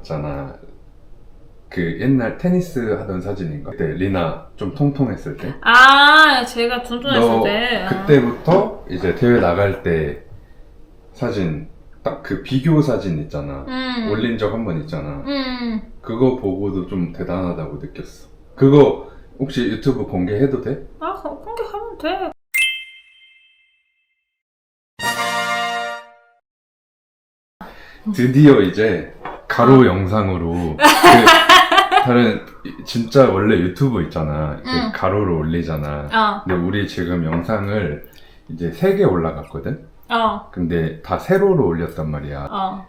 봤잖아. 그 옛날 테니스 하던 사진인가? 그때 리나 좀 통통했을 때. 아, 제가 둔둔했을 너 때. 그때부터 이제 대회 나갈 때 사진 딱 그 비교 사진 있잖아. 올린 적 한 번 있잖아. 그거 보고도 좀 대단하다고 느꼈어. 그거 혹시 유튜브 공개해도 돼? 아, 공개하면 돼. 드디어 이제 가로 영상으로 다른 진짜 원래 유튜브 있잖아. 이렇게 가로로 올리잖아. 근데 우리 지금 영상을 이제 3개 올라갔거든? 근데 다 세로로 올렸단 말이야.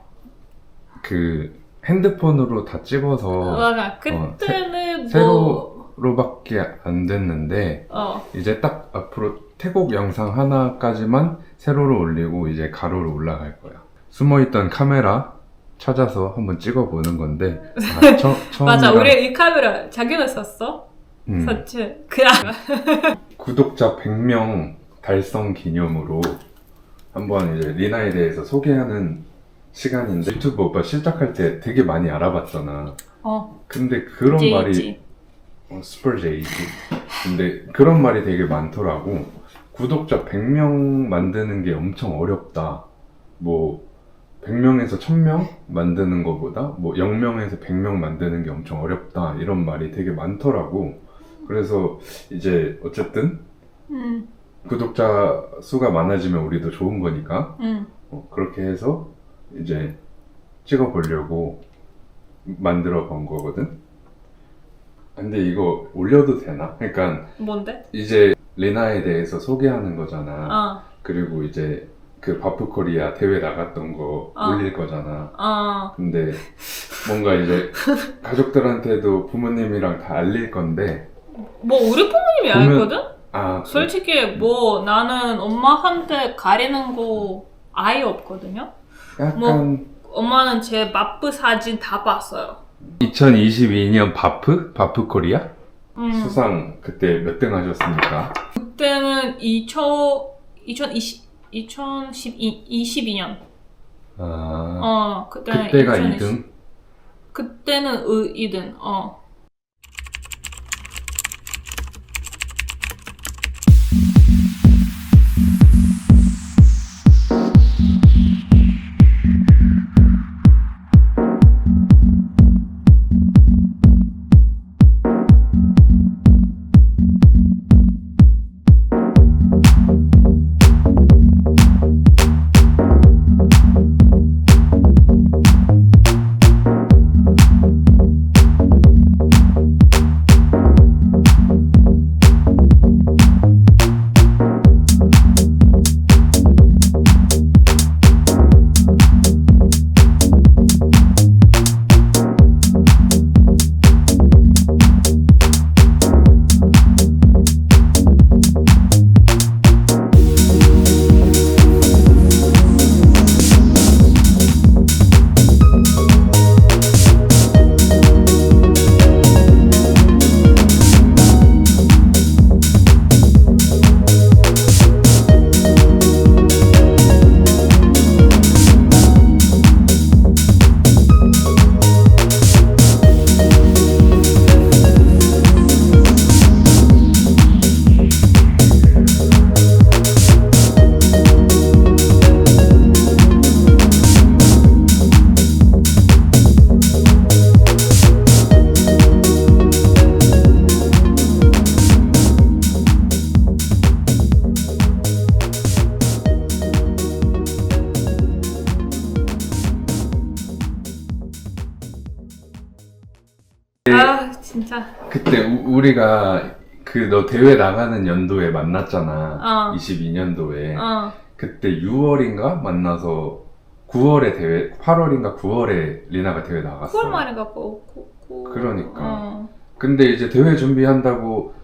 그 핸드폰으로 다 찍어서 맞아. 그때는 세로로밖에 안 됐는데 이제 딱 앞으로 태국 영상 하나까지만 세로로 올리고 이제 가로로 올라갈 거야. 숨어있던 카메라 찾아서 한번 찍어보는 건데 처음이라 맞아. 우리 이 카메라 자기가 썼어? 썼지? 그냥 구독자 100명 달성 기념으로 한번 이제 리나에 대해서 소개하는 시간인데 유튜브 오빠 시작할 때 되게 많이 알아봤잖아. 근데 그런 말이 슈퍼 제이지. 근데 그런 말이 되게 많더라고. 구독자 100명 만드는 게 엄청 어렵다. 뭐 100명에서 1000명 만드는 것보다 뭐 0명에서 100명 만드는 게 엄청 어렵다. 이런 말이 되게 많더라고. 그래서 이제 어쨌든 구독자 수가 많아지면 우리도 좋은 거니까 그렇게 해서 이제 찍어보려고 만들어 본 거거든. 근데 이거 올려도 되나? 그러니까 뭔데? 이제 리나에 대해서 소개하는 거잖아. 그리고 이제 그 바프코리아 대회 나갔던 거 올릴 거잖아. 근데 뭔가 이제 가족들한테도 부모님이랑 다 알릴 건데 뭐 우리 부모님이 알거든? 솔직히 뭐 나는 엄마한테 가리는 거 아예 없거든요. 약간 뭐 엄마는 제 마프 사진 다 봤어요. 2022년 바프코리아 수상 그때 몇 등 하셨습니까? 그때는 2022년. 그때가 2등? 그때는 2등. 진짜. 그때 우리가 그 너 대회 나가는 연도에 만났잖아. 22년도에. 그때 6월인가 만나서 9월에 대회, 8월인가 9월에 리나가 대회 나갔어. 9월 말인가 그러니까. 근데 이제 대회 준비한다고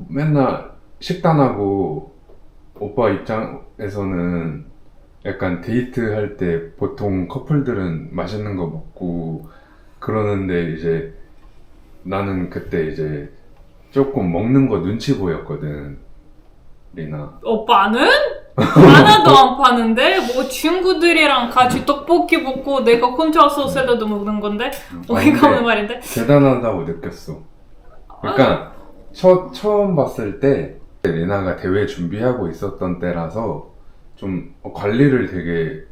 맨날 식단하고 오빠 입장에서는 약간 데이트할 때 보통 커플들은 맛있는 거 먹고 그러는데 이제 나는 그때 이제 조금 먹는 거 눈치 보였거든, 리나. 오빠는? 하나도 안 파는데 뭐 친구들이랑 같이 떡볶이 먹고 내가 혼자서 샐러드 먹는 건데 어이가 없는 말인데 대단하다고 느꼈어. 그러니까 처음 봤을 때 레나가 대회 준비하고 있었던 때라서 좀 관리를 되게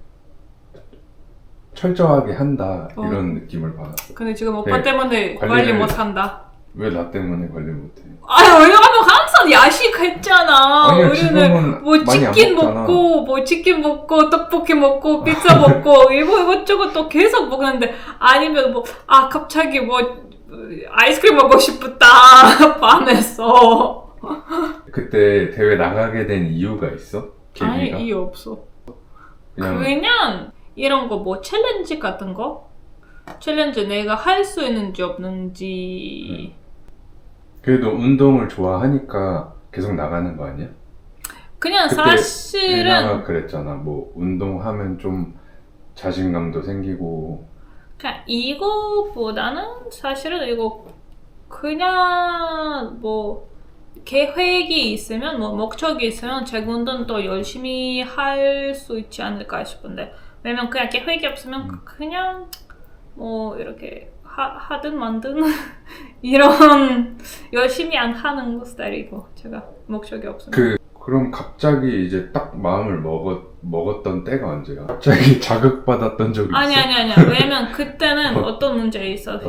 철저하게 한다 이런 느낌을 받았어. 근데 지금 오빠 때문에 관리 못한다. 왜 나 때문에 관리 못해? 아니 왜냐면 항상 야식했잖아. 아니야, 우리는 지금은 뭐 많이 안 치킨 먹잖아. 먹고 뭐 치킨 먹고 떡볶이 먹고 피자 먹고 이것저것 또 계속 먹는데 아니면 뭐 갑자기 뭐 아이스크림 먹고 싶다 밤에서. 그때 대회 나가게 된 이유가 있어? 계기가? 아니 이유 없어. 그냥 이런 거 뭐 챌린지 같은 거? 챌린지 내가 할 수 있는지 없는지. 그래도 운동을 좋아하니까 계속 나가는 거 아니야? 그냥 그때 사실은 레나가 그랬잖아. 뭐 운동하면 좀 자신감도 생기고. 그냥 이거보다는 사실은 이거 그냥 뭐 계획이 있으면 뭐 목적이 있으면 제가 운동도 열심히 할 수 있지 않을까 싶은데 왜냐면 그냥 계획이 없으면 그냥 뭐 이렇게 하든 만든 이런 열심히 안 하는 스타일이고 제가 목적이 없으면 그럼 갑자기 이제 딱 마음을 먹었던 때가 언제야? 갑자기 자극받았던 적이 있어? 아니 왜냐면 그때는 어떤 문제가 있어.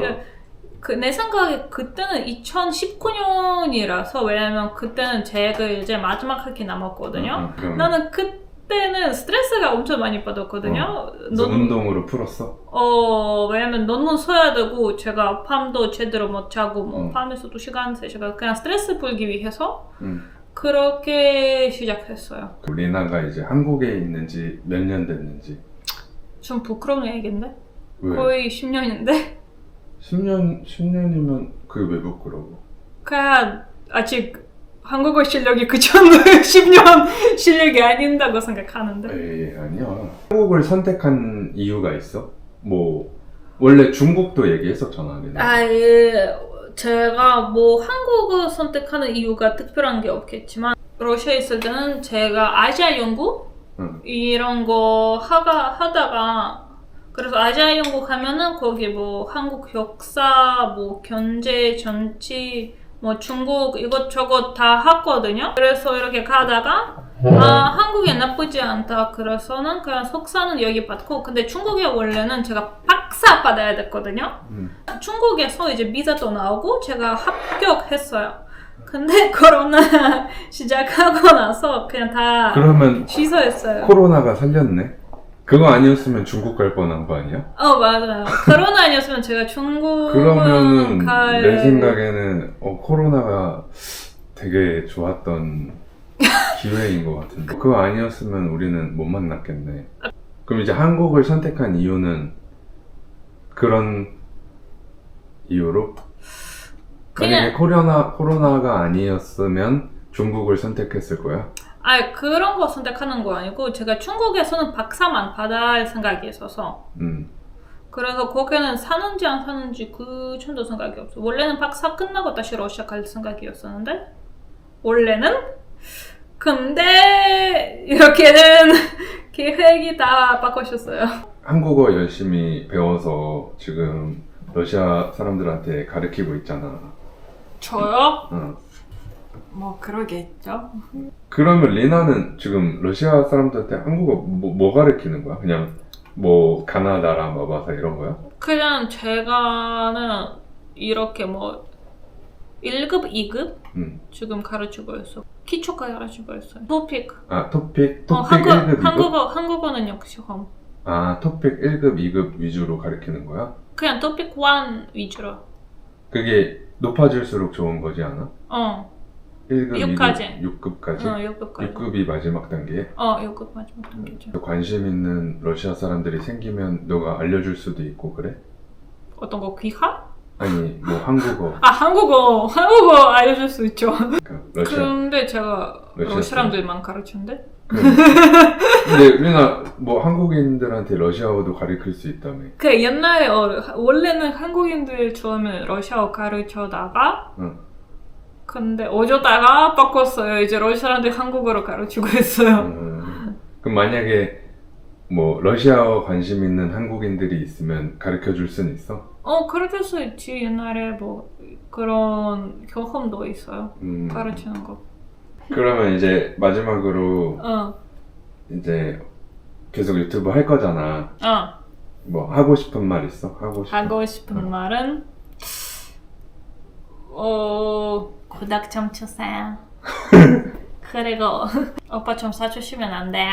내 생각에 그때는 2019년이라서 왜냐면 그때는 제가 이제 마지막 학기 남았거든요. 나는 그때는 스트레스가 엄청 많이 받았거든요. 운동으로 풀었어? 왜냐면 논문 써야 되고 제가 밤도 제대로 못 자고 뭐 밤에서도 시간 3시간 그냥 스트레스 풀기 위해서 그렇게 시작했어요. 리나가 이제 한국에 있는지 몇 년 됐는지 좀 부끄러운 얘기인데? 왜? 거의 10년인데? 10년이면 그게 왜 부끄러워? 그냥 아직 한국어 실력이 그 전에 10년 실력이 아닌다고 생각하는데. 에이 아니야. 한국을 선택한 이유가 있어? 뭐 원래 중국도 얘기했었잖아. 예. 제가 뭐 한국어 선택하는 이유가 특별한 게 없겠지만 러시아에 있을 때는 제가 아시아 연구 이런 거 하다가 그래서 아시아 연구 가면은 거기 뭐 한국 역사, 뭐 경제, 정치, 뭐 중국 이것저것 다 하거든요. 그래서 이렇게 가다가 한국이 나쁘지 않다. 그래서는 그냥 석사는 여기 받고 근데 중국에 원래는 제가 박사 받아야 됐거든요. 중국에서 이제 비자도 나오고 제가 합격했어요. 근데 코로나 시작하고 나서 그냥 다 그러면 취소했어요. 코로나가 살렸네? 그거 아니었으면 중국 갈 뻔한 거 아니야? 맞아요. 코로나 아니었으면 제가 중국은 그러면은 내 생각에는 코로나가 되게 좋았던 기회인 것 같은데 그거 아니었으면 우리는 못 만났겠네. 그럼 이제 한국을 선택한 이유는 그런 이유로? 만약에 코로나가 아니었으면 중국을 선택했을 거야? 그런 거 선택하는 거 아니고 제가 중국에서는 박사만 받을 생각이 있어서 그래서 거기는 사는지 안 사는지 그 정도 생각이 없어. 원래는 박사 끝나고 다시 러시아 갈 생각이었었는데 원래는 근데 이렇게는 계획이 다 바꾸셨어요. 한국어 열심히 배워서 지금 러시아 사람들한테 가르치고 있잖아. 저요? 응. 뭐 그러겠죠. 그러면 리나는 지금 러시아 사람들한테 한국어 뭐 가르치는 거야? 그냥 뭐 가나다라 마바사 이런 거야? 그냥 제가는 이렇게 뭐 1급, 2급 지금 가르치고 있어. 기초까지 가르치고 있어요. 토픽. 토픽 1급, 2급? 한국어는 역시 홈. 토픽 1급, 2급 위주로 가르치는 거야? 그냥 토픽 1 위주로. 그게 높아질수록 좋은 거지 않아? 1급, 6까지. 6급까지? 6급까지. 6급이 마지막 단계? 6급 마지막 단계죠. 관심 있는 러시아 사람들이 생기면 너가 알려줄 수도 있고 그래? 어떤 거 귀하? 아니 뭐 한국어. 한국어 알려줄 수 있죠. 그러니까 근데 제가 러시아 사람들만 가르치는데? 근데 리나 뭐 한국인들한테 러시아어도 가르칠 수 있다며. 그 옛날에 원래는 한국인들 처음에 러시아어 가르쳐다가 근데 어쩌다가 바꿨어요. 이제 러시아 사람들 한국어로 가르치고 있어요. 그럼 만약에 뭐 러시아어 관심 있는 한국인들이 있으면 가르쳐 줄 수는 있어? 그럴 수 있지. 옛날에 뭐 그런 경험도 있어요. 가르치는 거. 그러면 이제 마지막으로 어, 이제 계속 유튜브 할 거잖아. 뭐 하고 싶은 말 있어? 하고 싶은 말은 구독 좀 주세요. 그리고 오빠 좀 사주시면 안 돼요?